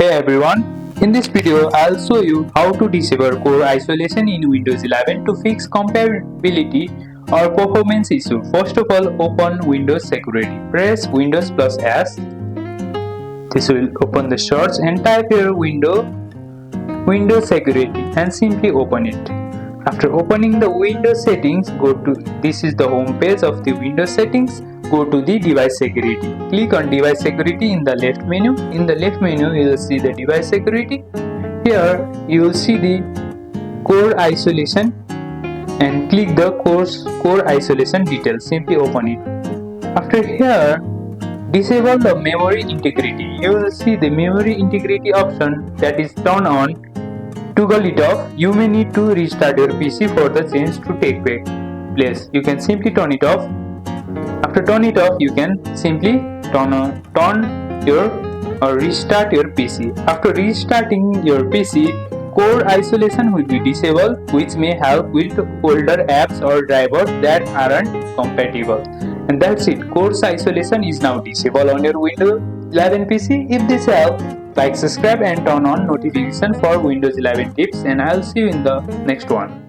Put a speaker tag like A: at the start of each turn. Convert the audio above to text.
A: Hey everyone, in this video I'll show you how to disable core isolation in Windows 11 to fix compatibility or performance issue. First of all, open Windows Security. Press Windows plus S. This will open the search and type your Windows Security and simply open it. After opening the Windows settings, this is the home page of the Windows settings. Go to the device security. Click on device security in the left menu. In the left menu, you will see the device security. Here, you will see the core isolation and click the core isolation details. Simply open it. After here, disable the memory integrity. You will see the memory integrity option that is turned on. Toggle it off. You may need to restart your PC for the change to take place. You can simply turn it off. After turn it off, you can simply restart your PC. After restarting your PC, core isolation will be disabled, which may help with older apps or drivers that aren't compatible. And that's it. Core isolation is now disabled on your Windows 11 PC. If this helps, like, subscribe and turn on notification for Windows 11 tips, and I'll see you in the next one.